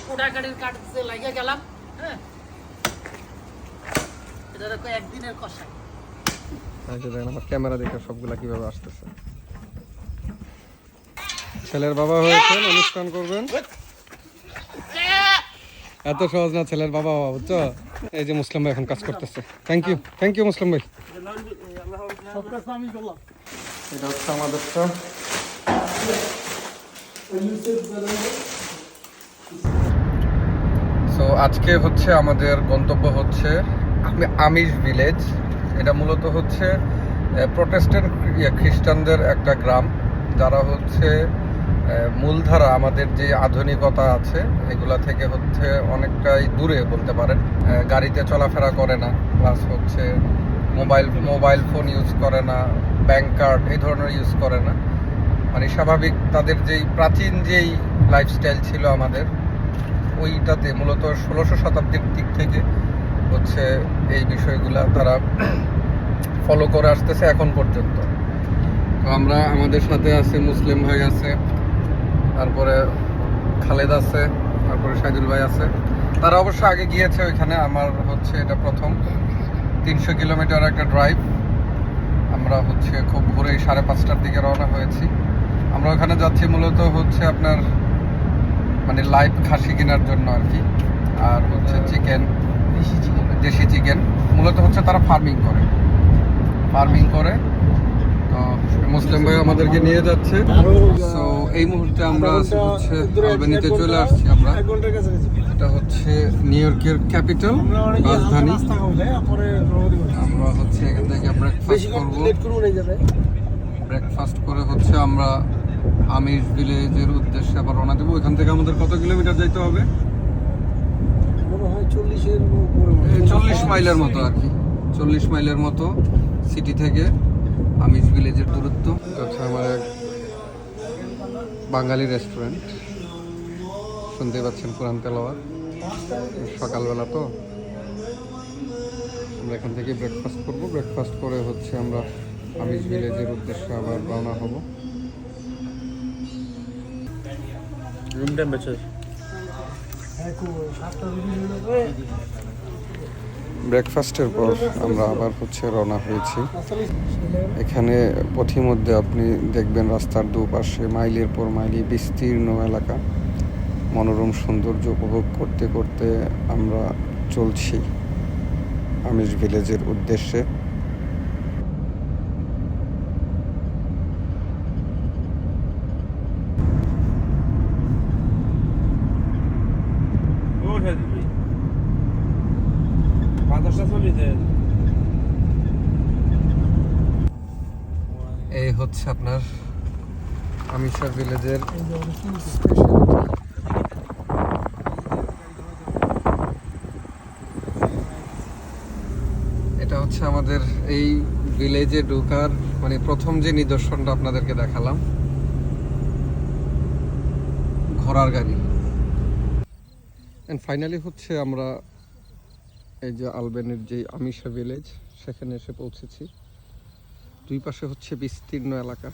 কোটাকাটির কাটতে লাগিয়ে গেলাম। হ্যাঁ, এটা দেখো একদিনের কষাই। দেখেন আমার ক্যামেরা দেখে সবগুলা কিভাবে আসতেছে। ছেলের বাবা হয়েছেন, অনুষ্ঠান করবেন, এত সহজ না ছেলের বাবা হওয়া, বুঝছো? এই যে মুসলিম ভাই এখন কাজ করতেছে। থ্যাংক ইউ মুসলিম ভাই। এটা হচ্ছে আমাদেরটা। সো আজকে হচ্ছে আমাদের গন্তব্য হচ্ছে আমিষ ভিলেজ। এটা মূলত হচ্ছে প্রোটেস্ট্যান্ট খ্রিস্টানদের একটা গ্রাম, যারা হচ্ছে মূলধারা আমাদের যে আধুনিকতা আছে এগুলা থেকে হচ্ছে অনেকটাই দূরে বলতে পারেন। গাড়িতে চলাফেরা করে না, প্লাস হচ্ছে মোবাইল ফোন ইউজ করে না, ব্যাংক কার্ড এই ধরনের ইউজ করে না। মানে স্বাভাবিক তাদের যেই প্রাচীন যেই লাইফস্টাইল ছিল আমাদের, ওইটাতে মূলত 1600 শতাব্দীর দিক থেকে হচ্ছে এই বিষয়গুলা তারা ফলো করে আসতেছে এখন পর্যন্ত। তো আমরা, আমাদের সাথে আছে মুসলিম ভাই আছে, তারপরে খালেদ আছে, তারপরে সাইদুল ভাই আছে। তারা অবশ্য আগে গিয়েছে ওইখানে, আমার হচ্ছে এটা প্রথম 300 কিলোমিটার একটা ড্রাইভ। আমরা হচ্ছে খুব ভোরে 5:30টার দিকে রওনা হয়েছি। আমরা ওখানে যাচ্ছি মূলত হচ্ছে আপনার মানে লাইভ খাসি কেনার জন্য আর কি, আর হচ্ছে দেশি চিকেন। মূলত হচ্ছে তারা ফার্মিং করে। তো মুসলিম ভাই আমাদেরকে নিয়ে যাচ্ছে। তো এই মুহূর্তে আমরা হচ্ছে আলবেনিতে চলে আসছি। এটা হচ্ছে নিউ ইয়র্কের ক্যাপিটাল, রাজধানী। আমরা হচ্ছে এখান থেকে ব্রেকফাস্ট করে হচ্ছে আমরা আমিষ ভিলেজের উদ্দেশ্যে আবার রওনা দেবো। এখান থেকে আমাদের কত কিলোমিটার যাইতে হবে? 40 মাইলের মতো আর কি, 40 মাইলের মতো সিটি থেকে আমিষ ভিলেজের দূরত্ব। হচ্ছে আমার এক বাঙালি রেস্টুরেন্ট, শুনতে পাচ্ছেন কোরআন তেলাওয়াত, সকালবেলা তো। আমরা এখান থেকে ব্রেকফাস্ট করবো, ব্রেকফাস্ট করে হচ্ছে আমরা আমিষ ভিলেজের উদ্দেশ্যে আবার রওনা হব। ব্রেকফাস্টের পর আমরা আবার হচ্ছে রওনা হয়েছি। এখানে পথিমধ্যে আপনি দেখবেন রাস্তার দুপাশে মাইলের পর মাইল বিস্তীর্ণ এলাকা, মনোরম সৌন্দর্য উপভোগ করতে করতে আমরা চলছি আমিষ ভিলেজের উদ্দেশ্যে। এই হচ্ছে আপনার আমিষা ভিলেজের এটা হচ্ছে আমাদের এই ভিলেজে ঢোকার মানে প্রথম যে নিদর্শনটা আপনাদেরকে দেখালাম, ঘোড়ার গাড়ি। এন্ড ফাইনালি হচ্ছে আমরা এই যে আলবেনের যে আমিষা ভিলেজ সেখানে এসে পৌঁছেছি। দুই পাশে হচ্ছে বিস্তীর্ণ এলাকা।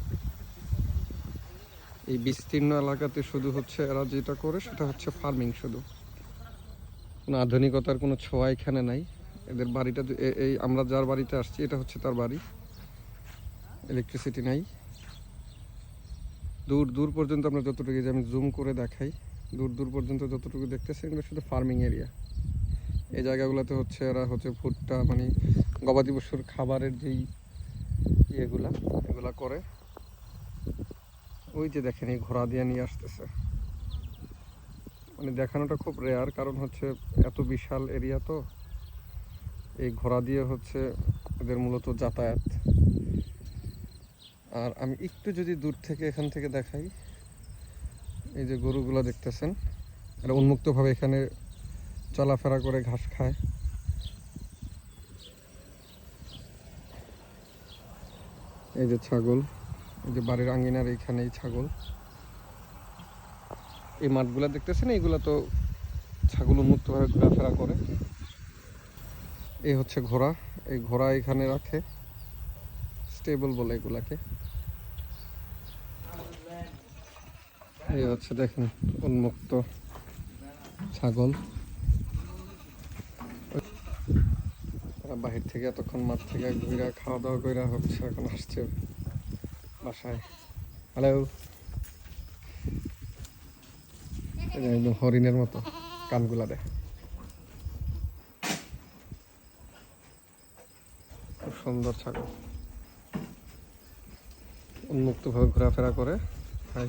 এই বিস্তীর্ণ এলাকাতে শুধু হচ্ছে এরা যেটা করে সেটা হচ্ছে ফার্মিং, শুধু কোনো আধুনিকতার কোনো ছোঁয়া এখানে নাই। এদের বাড়িটা এই আমরা যার বাড়িতে আসছি এটা হচ্ছে তার বাড়ি, ইলেকট্রিসিটি নাই। দূর দূর পর্যন্ত আমরা যতটুকু, যে আমি জুম করে দেখাই, দূর দূর পর্যন্ত যতটুকু দেখতেছি এগুলো শুধু ফার্মিং এরিয়া। এই জায়গাগুলোতে হচ্ছে এরা হচ্ছে ভুট্টা মানে গবাদি পশুর খাবারের যেই এগুলা করে। ওই যে দেখেন এই ঘোড়া দিয়ে নিয়ে আসতেছে, মানে দেখানোটা খুব রেয়ার, কারণ হচ্ছে এত বিশাল এরিয়া তো এই ঘোড়া দিয়ে হচ্ছে এদের মূলত যাতায়াত। আর আমি একটু যদি দূর থেকে এখান থেকে দেখাই, এই যে গরুগুলো দেখতেছেন, এরা উন্মুক্তভাবে এখানে চলাফেরা করে ঘাস খায়। এই যে ছাগল, এই যে বাড়ির আঙ্গিনার এইখানে এই ছাগল, এই মাঠগুলা দেখতেছেন, এইগুলা তো ছাগল উন্মুক্তভাবে ঘোরাফেরা করে। এই হচ্ছে ঘোড়া, এই ঘোড়া এখানে রাখে, স্টেবল বলে এগুলাকে। এই হচ্ছে দেখেন উন্মুক্ত ছাগল। তারা বাহির থেকে এতক্ষণ মাঠ থেকে ঘুরে খাওয়া দাওয়া করে হচ্ছে এখন আসছে বাসায়। হ্যালো, একদম হরিণের মতো কানগুলা দেয়, খুব সুন্দর ছাগল, উন্মুক্তভাবে ঘোরাফেরা করে।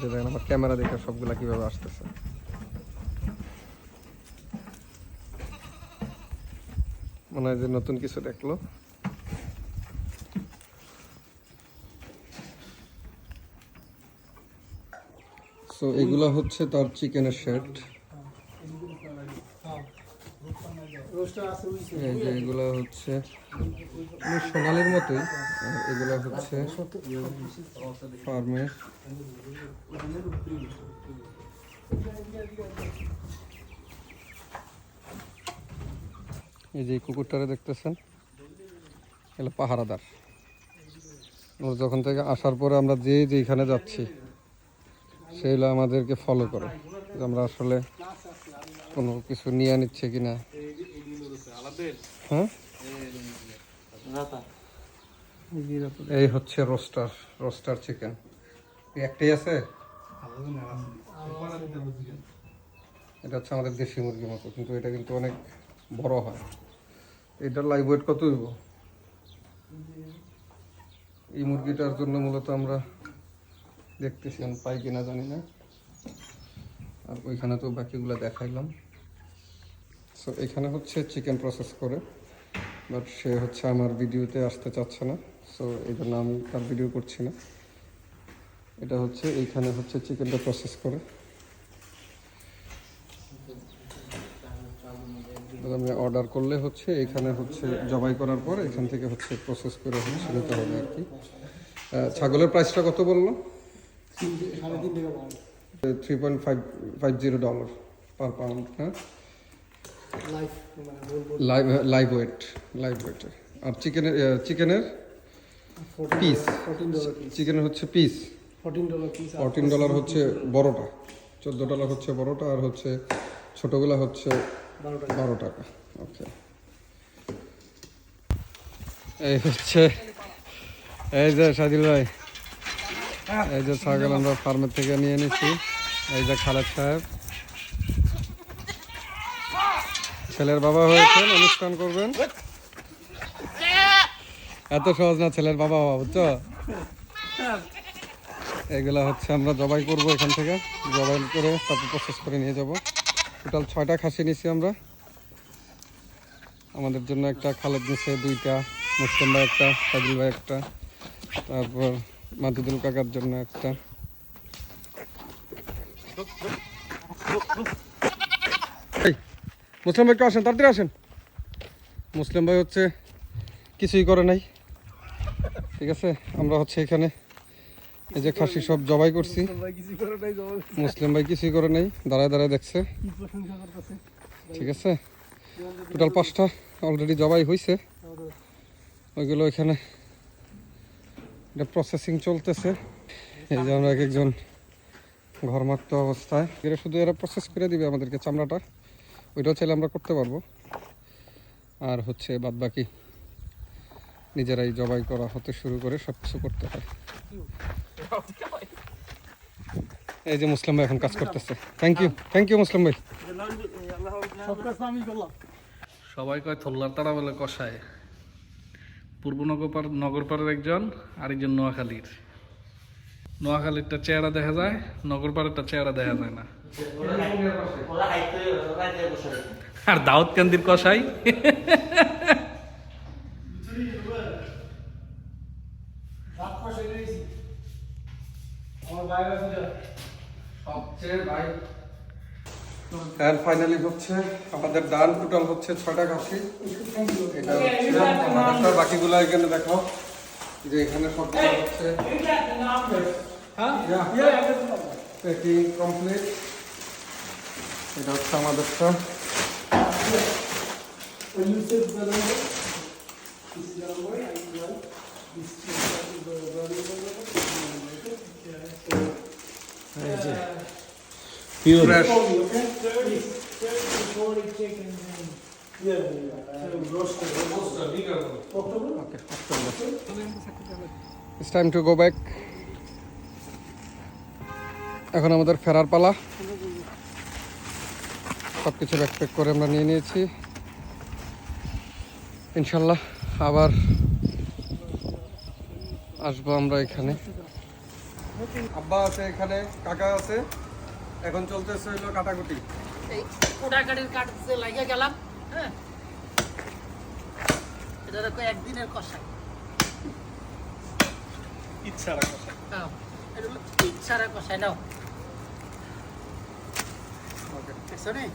দেখেন আমার ক্যামেরা দেখে সবগুলা কিভাবে আসতেছে। মনে হয় যে নতুন কিছু দেখলো। সো এগুলা হচ্ছে তার চিকেনের সেট। এই যে এগুলা হচ্ছে সোনালির মতোই, এগুলা হচ্ছে ফার্মের। এই যে কুকুরটারে দেখতেছেন, এগুলো পাহারাদার। যখন থেকে আসার পরে আমরা যেখানে যাচ্ছি সেগুলো আমাদেরকে ফলো করে, আমরা আসলে কোনো কিছু নিয়ে নিচ্ছে কিনা। হ্যাঁ, এই হচ্ছে রোস্টার চিকেন। একটাই আছে, এটা হচ্ছে আমাদের দেশি মুরগির মতো, কিন্তু এটা কিন্তু অনেক বড় হয়। এটার লাইভ ওয়েট কত হইব? এই মুরগিটার জন্য মূলত আমরা দেখতেছি, পাই কিনা জানি না। আর ওইখানে তো বাকিগুলো দেখাইলাম। সো এখানে হচ্ছে চিকেন প্রসেস করে, বাট সে হচ্ছে আমার ভিডিওতে আসতে চাচ্ছে না, সো এই জন্য আমি তার ভিডিও করছি না। এটা হচ্ছে এইখানে হচ্ছে চিকেনটা প্রসেস করে আমি অর্ডার করলে হচ্ছে এখানে হচ্ছে জবাই করার পর এখান থেকে হচ্ছে প্রসেস করে হচ্ছে নিতে হবে আর কি। ছাগলের প্রাইসটা কত বললো? $3.50 পার পাউন্ড। হ্যাঁ, লাইভ ওয়েট। আর চিকেনের পিস, চিকেনের হচ্ছে পিস $14 হচ্ছে বড়টা, $14 হচ্ছে বড়টা, আর হচ্ছে ছোটগুলা হচ্ছে $12। ওকে, এই হচ্ছে এই যে সাদিল ভাই, এই যে ছাগল আমরা ফার্মের থেকে নিয়ে নিছি। এই যে খালেদ সাহেব, ছেলের বাবা হয়েছেন, অনুষ্ঠান করবেন। এত সহজ না ছেলের বাবা হওয়া, বুঝছো? এগুলা হচ্ছে আমরা জবাই করব, এখান থেকে জবাই করে তারপর প্রসেস করে নিয়ে যাব। টোটাল 6টা খাসি নিছি আমরা। আমাদের জন্য একটা, খালেদ নিছে 2টা, মুসলিম ভাই একটা, সাদিল ভাই একটা, তারপর মাদুদুল কাকার জন্য একটা। মুসলিম ভাই একটু আসেন, তাড়াতাড়ি আসেন। মুসলিম ভাই হচ্ছে কিছুই করে নাই, ঠিক আছে? আমরা হচ্ছে এখানে এই যে খাসি সব জবাই করছি। মুসলিম ভাই কিছুই করে নাই, দাঁড়ায় দাঁড়ায় দেখছে, ঠিক আছে? টোটাল 5টা অলরেডি জবাই হয়েছে, ওইগুলো এখানে এটা প্রসেসিং চলতেছে। এই যে আমরা একজন ঘরমাক্ত অবস্থায়, এরা শুধু এরা প্রসেস করে দিবে আমাদেরকে চামড়াটা, ওইটাও চাইলে আমরা করতে পারবো। আর হচ্ছে বাদ বাকি নিজেরাই জবাই করা হতে শুরু করে সব কিছু করতে হয়। এই যে মুসলিম ভাই এখন কাজ করতেছে। থ্যাংক ইউ মুসলিম ভাই। সবাই কয় থল্লার তারা বলে কষায়। পূর্ব নগরপাড়ের একজন, আরেকজন নোয়াখালীর। নোয়াখালীরটা চেহারা দেখা যায়, নগরপাড়েরটা চেহারা দেখা যায় না। আর দাউদকান্দির কষাই ফাইনালি হচ্ছে আমাদের ডান। টোটাল হচ্ছে 6টা খাসি। এটা হচ্ছে বাকিগুলো এখানে দেখো, যে এখানে সবগুলো হচ্ছে প্যাকিং কমপ্লিট। এটা হচ্ছে আমাদেরটা। Fresh chicken and to roast it. October? Okay, it's time to go back. এখন আমাদের ফেরার পালা। সব কিছু ব্যাকপ্যাক করে আমরা নিয়ে নিয়েছি। ইনশাল্লাহ আবার আসবো আমরা এখানে। আব্বা আছে এখানে, কাকা আছে, এখন চলতেছে হইলো কাটাকুটি। এই পোড়া গাড়ির কাটতে লাগিয়ে গেলাম, হ্যাঁ। এটা দেখো একদিনের কষাই। ইচ্ছারা কষাই। হ্যাঁ, এটা হলো ইচ্ছারা কষাই নাও। ওকে, দেখছো নি?